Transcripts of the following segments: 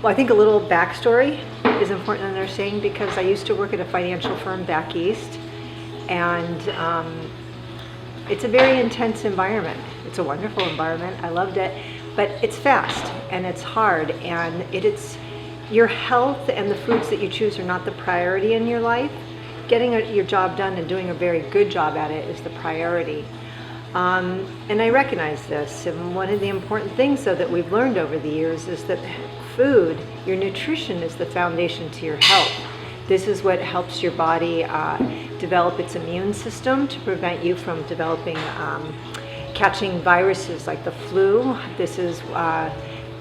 Well, I think a little backstory is important in understanding, because I used to work at a financial firm back east, and it's a very intense environment. It's a wonderful environment. I loved it, but it's fast and it's hard, and it's your health and the foods that you choose are not the priority in your life. Getting your job done and doing a very good job at it is the priority. And I recognize this. And one of the important things, though, that we've learned over the years is that food, your nutrition, is the foundation to your health. This is what helps your body develop its immune system to prevent you from developing, catching viruses like the flu. This is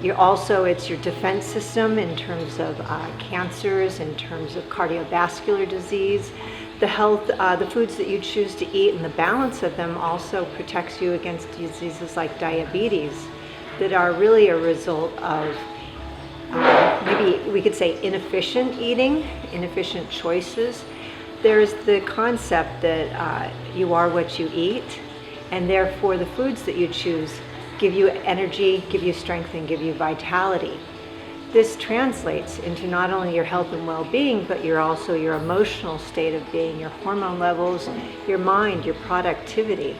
it's your defense system in terms of cancers, in terms of cardiovascular disease. The foods that you choose to eat and the balance of them also protects you against diseases like diabetes that are really a result of maybe we could say inefficient eating, inefficient choices. There's the concept that you are what you eat, and therefore the foods that you choose give you energy, give you strength, and give you vitality. This translates into not only your health and well-being, but your emotional state of being, your hormone levels, your mind, your productivity.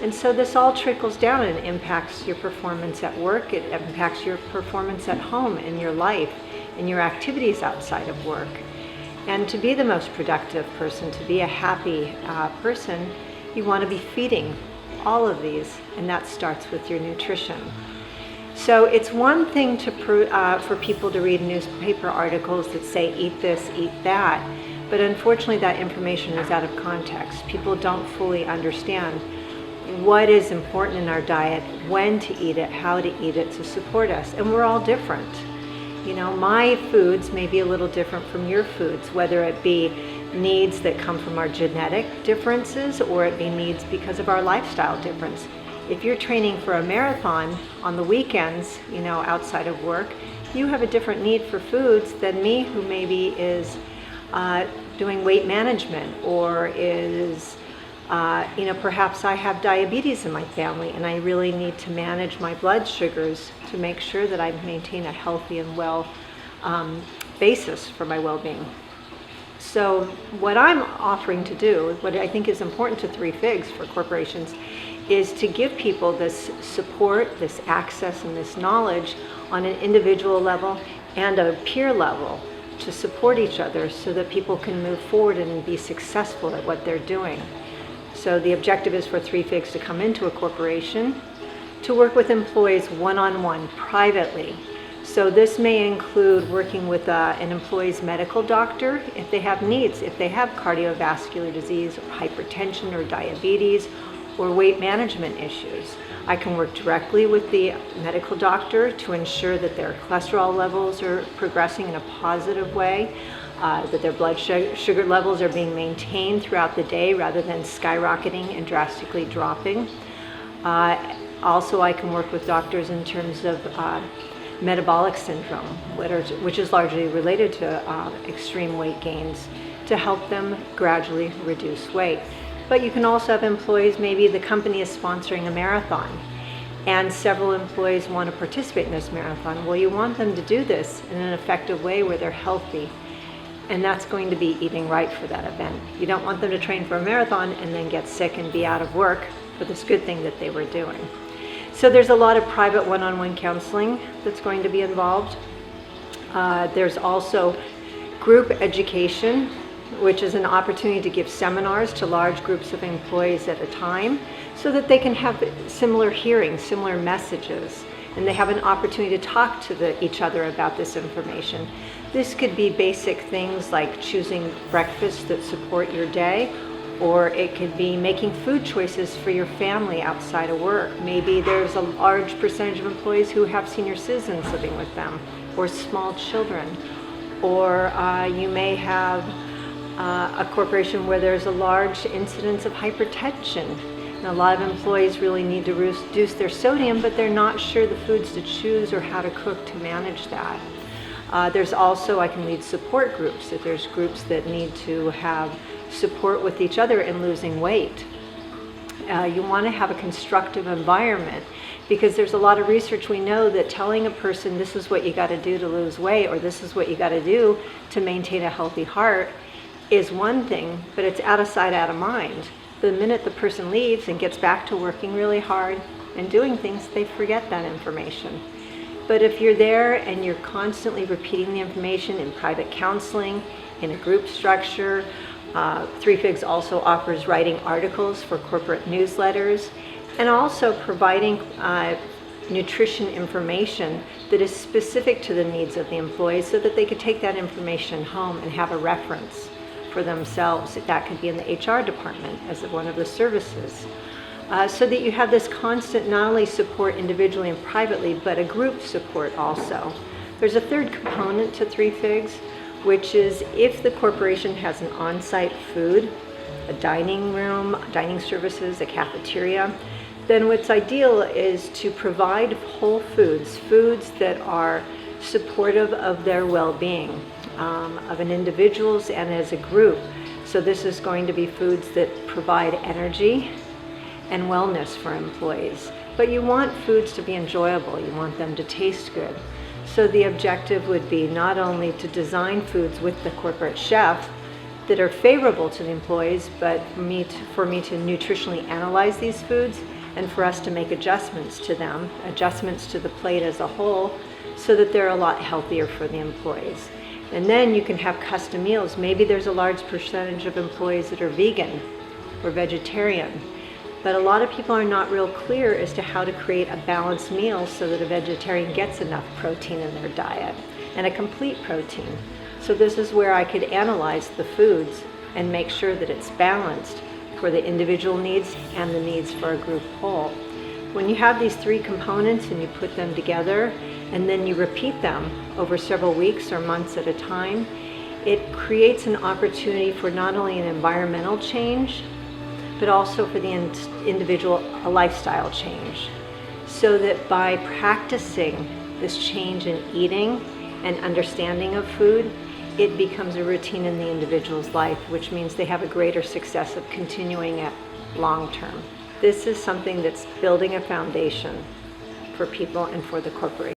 And so this all trickles down and impacts your performance at work. It impacts your performance at home, in your life, in your activities outside of work. And to be the most productive person, to be a happy person, you want to be feeding all of these, and that starts with your nutrition. So it's one thing for people to read newspaper articles that say eat this, eat that, but unfortunately that information is out of context. People don't fully understand what is important in our diet, when to eat it, how to eat it to support us, and we're all different. You know, my foods may be a little different from your foods, whether it be needs that come from our genetic differences or it be needs because of our lifestyle difference. If you're training for a marathon on the weekends, outside of work, you have a different need for foods than me, who maybe is doing weight management or is, perhaps I have diabetes in my family and I really need to manage my blood sugars to make sure that I maintain a healthy and well basis for my well-being. So what I'm offering to do, what I think is important to Three Figs for corporations, is to give people this support, this access, and this knowledge on an individual level and a peer level to support each other so that people can move forward and be successful at what they're doing. So the objective is for Three Figs to come into a corporation to work with employees one-on-one, privately. So this may include working with an employee's medical doctor if they have needs, if they have cardiovascular disease or hypertension or diabetes or weight management issues. I can work directly with the medical doctor to ensure that their cholesterol levels are progressing in a positive way, that their blood sugar levels are being maintained throughout the day rather than skyrocketing and drastically dropping. Also, I can work with doctors in terms of metabolic syndrome, which is largely related to extreme weight gains, to help them gradually reduce weight. But you can also have employees, maybe the company is sponsoring a marathon and several employees want to participate in this marathon. Well, you want them to do this in an effective way where they're healthy, and that's going to be eating right for that event. You don't want them to train for a marathon and then get sick and be out of work for this good thing that they were doing. So there's a lot of private one-on-one counseling that's going to be involved. There's also group education, which is an opportunity to give seminars to large groups of employees at a time so that they can have similar hearings, similar messages, and they have an opportunity to talk to each other about this information. This could be basic things like choosing breakfasts that support your day, or it could be making food choices for your family outside of work. Maybe there's a large percentage of employees who have senior citizens living with them, or small children, or you may have a corporation where there's a large incidence of hypertension. And a lot of employees really need to reduce their sodium, but they're not sure the foods to choose or how to cook to manage that. There's also, I can lead support groups, if there's groups that need to have support with each other in losing weight. You want to have a constructive environment Because there's a lot of research we know that telling a person this is what you got to do to lose weight or this is what you got to do to maintain a healthy heart is one thing, but it's out of sight, out of mind. The minute the person leaves and gets back to working really hard and doing things, they forget that information. But if you're there and you're constantly repeating the information in private counseling, in a group structure, Three Figs also offers writing articles for corporate newsletters and also providing nutrition information that is specific to the needs of the employees so that they could take that information home and have a reference for themselves. That could be in the HR department as one of the services. So that you have this constant not only support individually and privately, but a group support also. There's a third component to Three Figs, which is if the corporation has an on-site food, a dining room, dining services, a cafeteria, then what's ideal is to provide whole foods, foods that are supportive of their well-being, of an individual's and as a group. So this is going to be foods that provide energy and wellness for employees. But you want foods to be enjoyable, you want them to taste good. So the objective would be not only to design foods with the corporate chef that are favorable to the employees, but for me to nutritionally analyze these foods and for us to make adjustments to them, adjustments to the plate as a whole, so that they're a lot healthier for the employees. And then you can have custom meals. Maybe there's a large percentage of employees that are vegan or vegetarian. But a lot of people are not real clear as to how to create a balanced meal so that a vegetarian gets enough protein in their diet and a complete protein. So this is where I could analyze the foods and make sure that it's balanced for the individual needs and the needs for a group whole. When you have these three components and you put them together and then you repeat them over several weeks or months at a time, it creates an opportunity for not only an environmental change, but also for the individual a lifestyle change. So that by practicing this change in eating and understanding of food, it becomes a routine in the individual's life, which means they have a greater success of continuing it long term. This is something that's building a foundation for people and for the corporation.